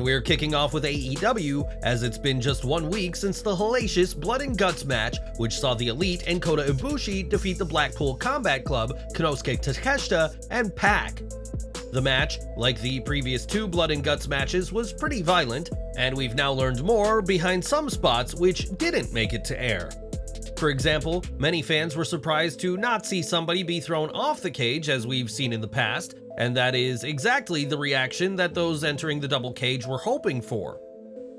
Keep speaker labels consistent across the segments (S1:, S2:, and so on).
S1: we're kicking off with AEW, as it's been just 1 week since the hellacious Blood and Guts match, which saw the Elite and Kota Ibushi defeat the Blackpool Combat Club, Konosuke Takeshita, and PAC. The match, like the previous 2 Blood and Guts matches, was pretty violent, and we've now learned more behind some spots which didn't make it to air. For example, many fans were surprised to not see somebody be thrown off the cage as we've seen in the past, and that is exactly the reaction that those entering the double cage were hoping for.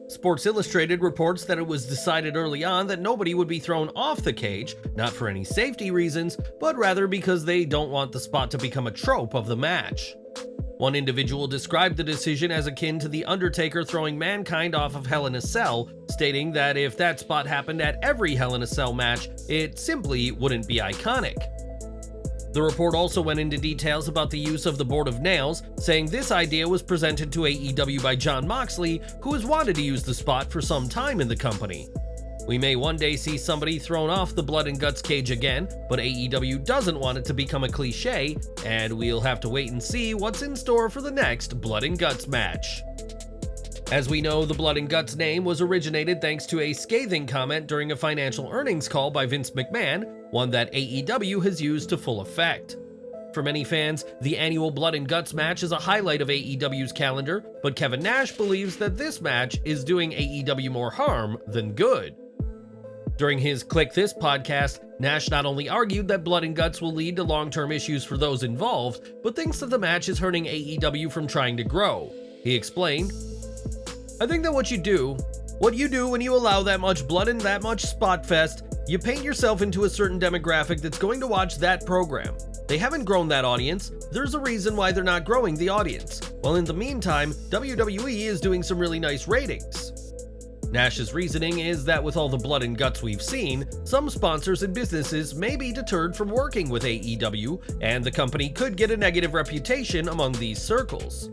S1: Sports Illustrated reports that it was decided early on that nobody would be thrown off the cage, not for any safety reasons, but rather because they don't want the spot to become a trope of the match. One individual described the decision as akin to The Undertaker throwing Mankind off of Hell in a Cell, stating that if that spot happened at every Hell in a Cell match, it simply wouldn't be iconic. The report also went into details about the use of the Board of Nails, saying this idea was presented to AEW by Jon Moxley, who has wanted to use the spot for some time in the company. We may one day see somebody thrown off the Blood and Guts cage again, but AEW doesn't want it to become a cliche, and we'll have to wait and see what's in store for the next Blood and Guts match. As we know, the Blood and Guts name was originated thanks to a scathing comment during a financial earnings call by Vince McMahon, one that AEW has used to full effect. For many fans, the annual Blood and Guts match is a highlight of AEW's calendar, but Kevin Nash believes that this match is doing AEW more harm than good. During his Click This podcast, Nash not only argued that Blood and Guts will lead to long-term issues for those involved, but thinks that the match is hurting AEW from trying to grow. He explained, "I think that what you do when you allow that much blood and that much spot fest, you paint yourself into a certain demographic that's going to watch that program. They haven't grown that audience. There's a reason why they're not growing the audience. While in the meantime, WWE is doing some really nice ratings." Nash's reasoning is that with all the blood and guts we've seen, some sponsors and businesses may be deterred from working with AEW, and the company could get a negative reputation among these circles.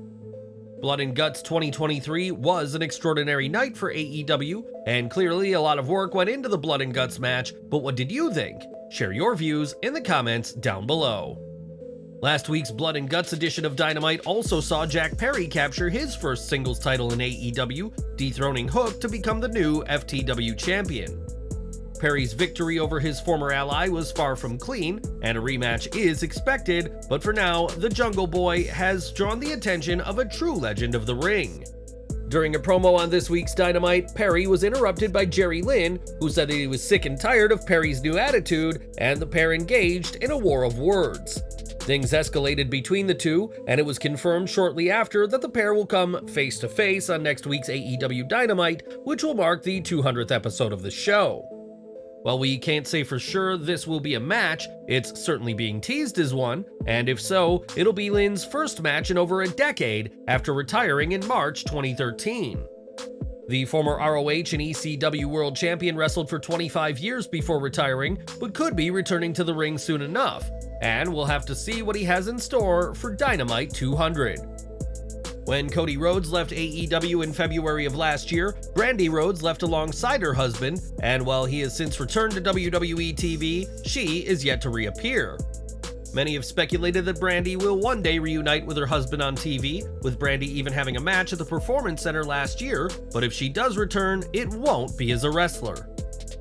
S1: Blood and Guts 2023 was an extraordinary night for AEW, and clearly a lot of work went into the Blood and Guts match, but what did you think? Share your views in the comments down below. Last week's Blood and Guts edition of Dynamite also saw Jack Perry capture his first singles title in AEW, dethroning Hook to become the new FTW champion. Perry's victory over his former ally was far from clean, and a rematch is expected, but for now, the Jungle Boy has drawn the attention of a true legend of the ring. During a promo on this week's Dynamite, Perry was interrupted by Jerry Lynn, who said that he was sick and tired of Perry's new attitude, and the pair engaged in a war of words. Things escalated between the two, and it was confirmed shortly after that the pair will come face to face on next week's AEW Dynamite, which will mark the 200th episode of the show. While we can't say for sure this will be a match, it's certainly being teased as one, and if so, it'll be Lynn's first match in over a decade after retiring in March 2013. The former ROH and ECW World Champion wrestled for 25 years before retiring, but could be returning to the ring soon enough, and we'll have to see what he has in store for Dynamite 200. When Cody Rhodes left AEW in February of last year, Brandi Rhodes left alongside her husband, and while he has since returned to WWE TV, she is yet to reappear. Many have speculated that Brandi will one day reunite with her husband on TV, with Brandi even having a match at the Performance Center last year, but if she does return, it won't be as a wrestler.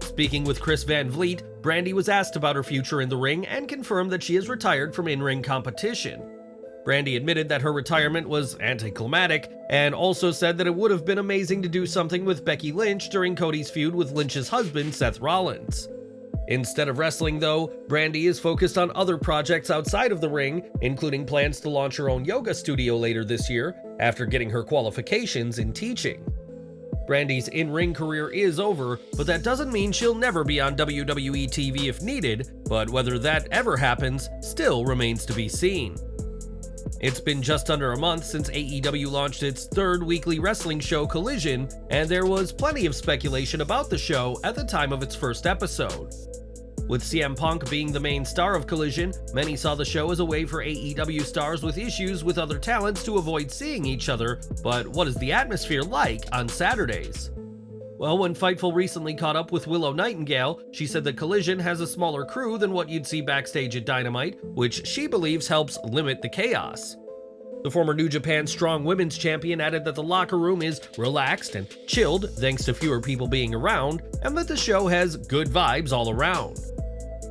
S1: Speaking with Chris Van Vliet, Brandi was asked about her future in the ring and confirmed that she has retired from in-ring competition. Brandi admitted that her retirement was anticlimactic, and also said that it would have been amazing to do something with Becky Lynch during Cody's feud with Lynch's husband, Seth Rollins. Instead of wrestling though, Brandi is focused on other projects outside of the ring, including plans to launch her own yoga studio later this year, after getting her qualifications in teaching. Brandi's in-ring career is over, but that doesn't mean she'll never be on WWE TV if needed, but whether that ever happens still remains to be seen. It's been just under a month since AEW launched its third weekly wrestling show, Collision, and there was plenty of speculation about the show at the time of its first episode. With CM Punk being the main star of Collision, many saw the show as a way for AEW stars with issues with other talents to avoid seeing each other, but what is the atmosphere like on Saturdays? Well, when Fightful recently caught up with Willow Nightingale, she said that Collision has a smaller crew than what you'd see backstage at Dynamite, which she believes helps limit the chaos. The former New Japan Strong Women's Champion added that the locker room is relaxed and chilled thanks to fewer people being around, and that the show has good vibes all around.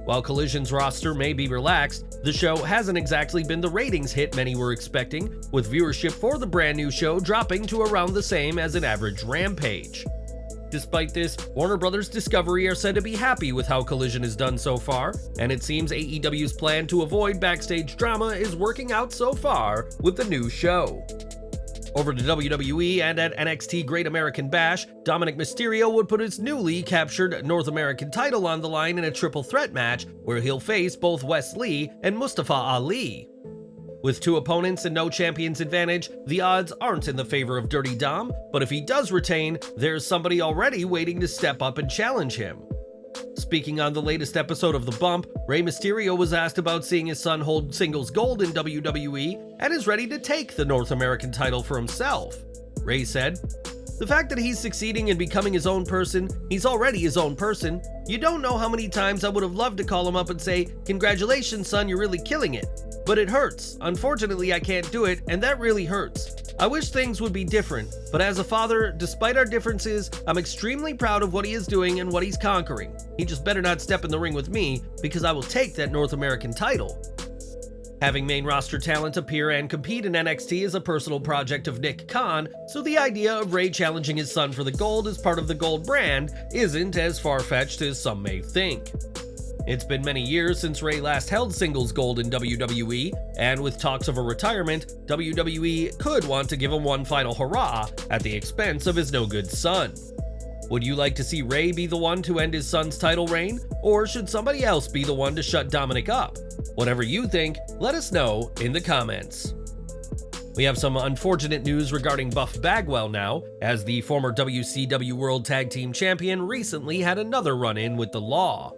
S1: While Collision's roster may be relaxed, the show hasn't exactly been the ratings hit many were expecting, with viewership for the brand new show dropping to around the same as an average Rampage. Despite this, Warner Bros. Discovery are said to be happy with how Collision has done so far, and it seems AEW's plan to avoid backstage drama is working out so far with the new show. Over to WWE and at NXT Great American Bash, Dominik Mysterio would put his newly captured North American title on the line in a triple threat match where he'll face both Wes Lee and Mustafa Ali. With two opponents and no champion's advantage, the odds aren't in the favor of Dirty Dom, but if he does retain, there's somebody already waiting to step up and challenge him. Speaking on the latest episode of The Bump, Rey Mysterio was asked about seeing his son hold singles gold in WWE and is ready to take the North American title for himself. Rey said, "The fact that he's succeeding in becoming his own person, he's already his own person. You don't know how many times I would have loved to call him up and say, 'Congratulations, son, you're really killing it.' But it hurts. Unfortunately, I can't do it, and that really hurts. I wish things would be different, but as a father, despite our differences, I'm extremely proud of what he is doing and what he's conquering. He just better not step in the ring with me, because I will take that North American title." Having main roster talent appear and compete in NXT is a personal project of Nick Khan, so the idea of Rey challenging his son for the gold as part of the gold brand isn't as far-fetched as some may think. It's been many years since Rey last held singles gold in WWE, and with talks of a retirement, WWE could want to give him one final hurrah at the expense of his no-good son. Would you like to see Rey be the one to end his son's title reign, or should somebody else be the one to shut Dominik up? Whatever you think, let us know in the comments. We have some unfortunate news regarding Buff Bagwell now, as the former WCW World Tag Team Champion recently had another run-in with the law.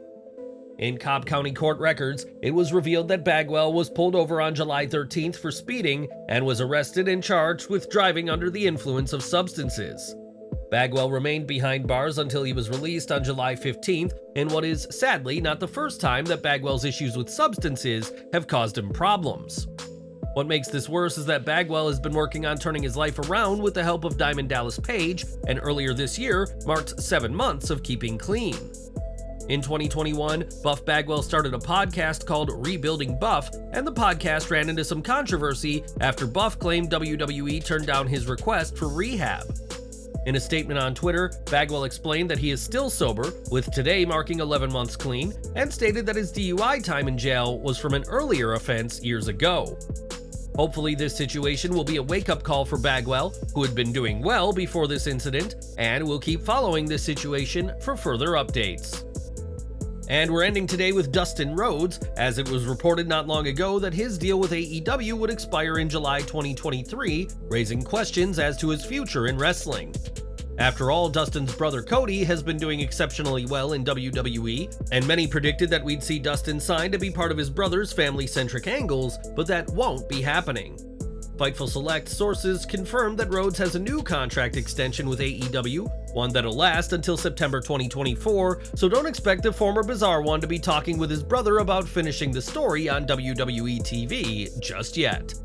S1: In Cobb County Court records, it was revealed that Bagwell was pulled over on July 13th for speeding and was arrested and charged with driving under the influence of substances. Bagwell remained behind bars until he was released on July 15th, in what is sadly not the first time that Bagwell's issues with substances have caused him problems. What makes this worse is that Bagwell has been working on turning his life around with the help of Diamond Dallas Page, and earlier this year marked 7 months of keeping clean. In 2021, Buff Bagwell started a podcast called Rebuilding Buff, and the podcast ran into some controversy after Buff claimed WWE turned down his request for rehab. In a statement on Twitter, Bagwell explained that he is still sober, with today marking 11 months clean, and stated that his DUI time in jail was from an earlier offense years ago. Hopefully this situation will be a wake-up call for Bagwell, who had been doing well before this incident, and will keep following this situation for further updates. And we're ending today with Dustin Rhodes, as it was reported not long ago that his deal with AEW would expire in July 2023, raising questions as to his future in wrestling. After all, Dustin's brother Cody has been doing exceptionally well in WWE, and many predicted that we'd see Dustin signed to be part of his brother's family-centric angles, but that won't be happening. Fightful Select sources confirmed that Rhodes has a new contract extension with AEW, one that'll last until September 2024, so don't expect the former Bizarre One to be talking with his brother about finishing the story on WWE TV just yet.